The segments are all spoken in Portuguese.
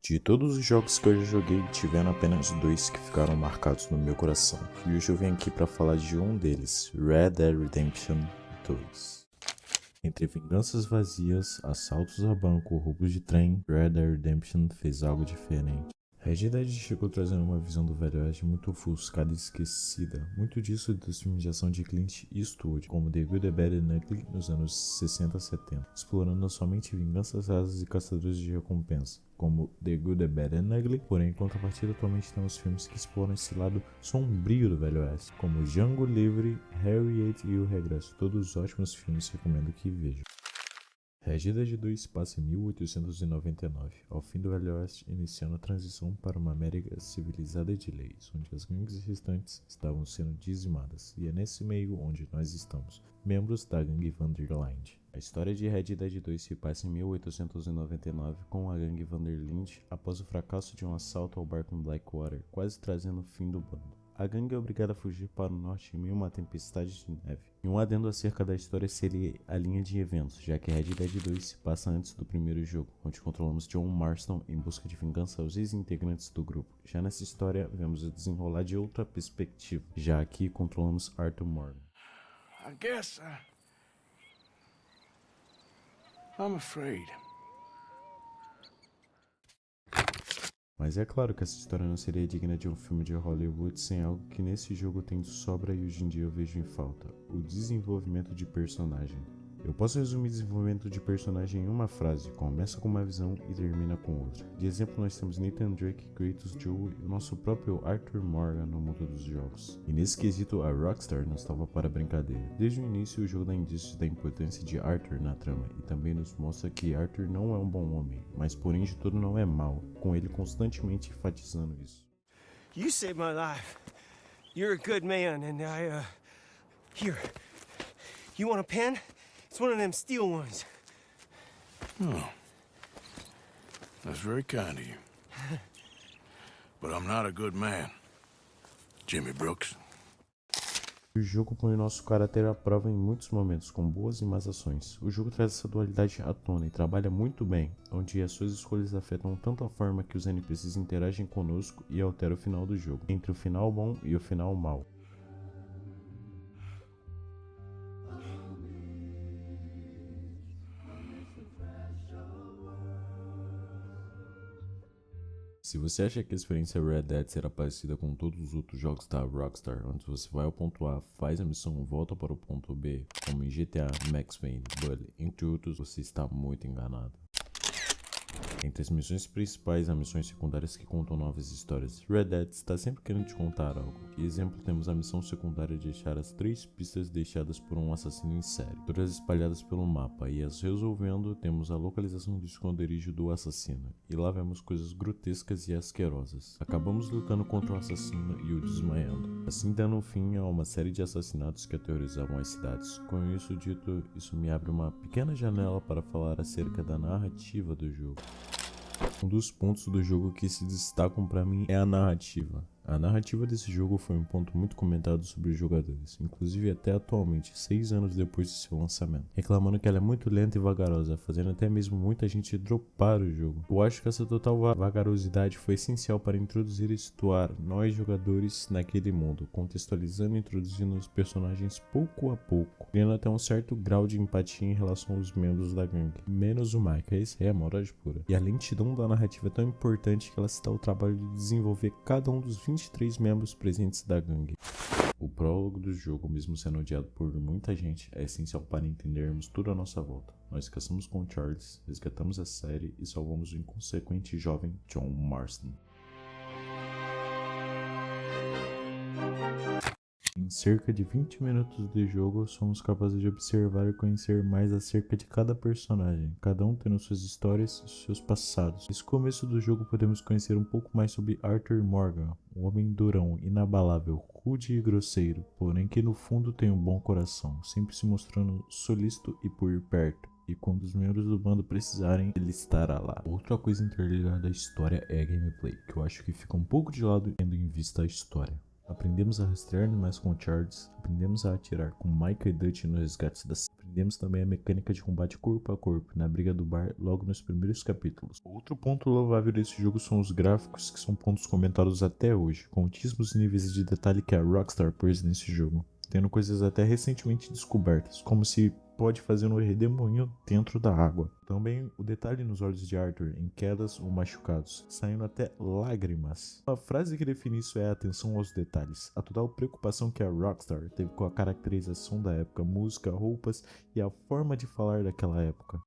De todos os jogos que eu já joguei, tiveram apenas dois que ficaram marcados no meu coração. E hoje eu venho aqui para falar de um deles, Red Dead Redemption 2. Entre vinganças vazias, assaltos a banco, roubos de trem, Red Dead Redemption fez algo diferente. Red Dead chegou trazendo uma visão do Velho Oeste muito ofuscada e esquecida, muito disso dos filmes de ação de Clint Eastwood, como The Good, The Bad and Ugly nos anos 60 e 70, explorando somente vinganças rasas e caçadores de recompensa, como The Good, The Bad and Ugly, porém em contrapartida atualmente temos filmes que exploram esse lado sombrio do Velho Oeste, como Django Livre, Harriet e O Regresso, todos ótimos filmes, recomendo que vejam. Red Dead 2 passa em 1899, ao fim do Velho Oeste, iniciando a transição para uma América civilizada de leis, onde as gangues restantes estavam sendo dizimadas, e é nesse meio onde nós estamos, membros da gangue Vanderlinde. A história de Red Dead 2 se passa em 1899 com a gangue Vanderlinde após o fracasso de um assalto ao barco em Blackwater, quase trazendo o fim do bando. A gangue é obrigada a fugir para o norte em meio a uma tempestade de neve. E um adendo acerca da história seria a linha de eventos, já que Red Dead 2 se passa antes do primeiro jogo, onde controlamos John Marston em busca de vingança aos ex-integrantes do grupo. Já nessa história, vemos o desenrolar de outra perspectiva, já aqui controlamos Arthur Morgan. I guess I'm afraid. Mas é claro que essa história não seria digna de um filme de Hollywood sem algo que nesse jogo tem de sobra e hoje em dia eu vejo em falta: o desenvolvimento de personagem. Eu posso resumir desenvolvimento de personagem em uma frase: começa com uma visão e termina com outra. De exemplo, nós temos Nathan Drake, Kratos, Joel e o nosso próprio Arthur Morgan no mundo dos jogos. E nesse quesito, a Rockstar não estava para brincadeira. Desde o início, o jogo dá indícios da importância de Arthur na trama e também nos mostra que Arthur não é um bom homem, mas porém de tudo não é mau, com ele constantemente enfatizando isso. You saved my life. You're a good man, and Here. You want a pen? It's one of them steel ones. Oh. That's very kind of you. But I'm not a good man, Jimmy Brooks. O jogo põe o nosso caráter à prova em muitos momentos, com boas e más ações. O jogo traz essa dualidade à tona e trabalha muito bem, onde as suas escolhas afetam tanto a forma que os NPCs interagem conosco e altera o final do jogo, entre o final bom e o final mau. Se você acha que a experiência Red Dead será parecida com todos os outros jogos da Rockstar, onde você vai ao ponto A, faz a missão, volta para o ponto B, como em GTA, Max Payne, Bully, entre outros, você está muito enganado. Entre as missões principais há missões secundárias que contam novas histórias. Red Dead está sempre querendo te contar algo. E exemplo, temos a missão secundária de achar as 3 pistas deixadas por um assassino em série, todas espalhadas pelo mapa, e as resolvendo, temos a localização do esconderijo do assassino. E lá vemos coisas grotescas e asquerosas. Acabamos lutando contra o assassino e o desmaiando, assim dando fim a uma série de assassinatos que aterrorizavam as cidades. Com isso dito, isso me abre uma pequena janela para falar acerca da narrativa do jogo. Um dos pontos do jogo que se destacam para mim é a narrativa. A narrativa desse jogo foi um ponto muito comentado sobre os jogadores, inclusive até atualmente, 6 anos depois de seu lançamento, reclamando que ela é muito lenta e vagarosa, fazendo até mesmo muita gente dropar o jogo. Eu acho que essa total vagarosidade foi essencial para introduzir e situar nós jogadores naquele mundo, contextualizando e introduzindo os personagens pouco a pouco, criando até um certo grau de empatia em relação aos membros da gangue, menos o Mike, esse é a maldade pura. E a lentidão da narrativa é tão importante que ela se dá o trabalho de desenvolver cada um dos 23 membros presentes da gangue. O prólogo do jogo, mesmo sendo odiado por muita gente, é essencial para entendermos tudo à nossa volta. Nós caçamos com Charles, resgatamos a série e salvamos o inconsequente jovem John Marston. Em cerca de 20 minutos de jogo, somos capazes de observar e conhecer mais acerca de cada personagem, cada um tendo suas histórias e seus passados. Nesse começo do jogo podemos conhecer um pouco mais sobre Arthur Morgan, um homem durão, inabalável, rude e grosseiro, porém que no fundo tem um bom coração, sempre se mostrando solícito e por perto. E quando os membros do bando precisarem, ele estará lá. Outra coisa interligada à história é a gameplay, que eu acho que fica um pouco de lado tendo em vista a história. Aprendemos a rastrear animais com Charles, aprendemos a atirar com Micah e Dutch no resgate da série. Aprendemos também a mecânica de combate corpo a corpo na briga do bar logo nos primeiros capítulos. Outro ponto louvável desse jogo são os gráficos, que são pontos comentados até hoje, com altíssimos níveis de detalhe que a Rockstar pôs nesse jogo, tendo coisas até recentemente descobertas, como se pode fazer um redemoinho dentro da água. Também o detalhe nos olhos de Arthur em quedas ou machucados, saindo até lágrimas. Uma frase que define isso é a atenção aos detalhes, a total preocupação que a Rockstar teve com a caracterização da época, música, roupas e a forma de falar daquela época.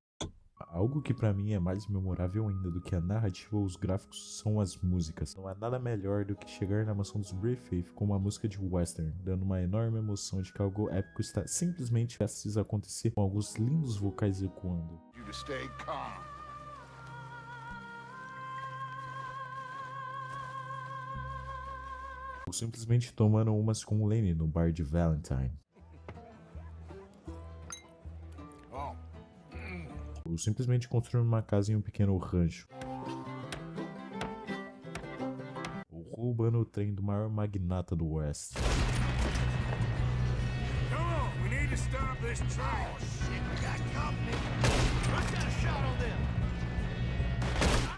Algo que pra mim é mais memorável ainda do que a narrativa ou os gráficos são as músicas. Não há nada melhor do que chegar na mansão dos Braithwaite com uma música de western, dando uma enorme emoção de que algo épico está simplesmente prestes a acontecer, com alguns lindos vocais ecoando. Ou simplesmente tomando umas com Lenny no bar de Valentine. Ou simplesmente construindo uma casa em um pequeno rancho. Ou roubando o trem do maior magnata do West.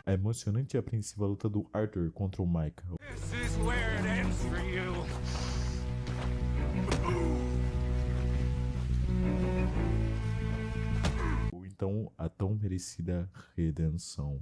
A emocionante e apreensiva luta do Arthur contra o Mike. Ou então a tão merecida redenção.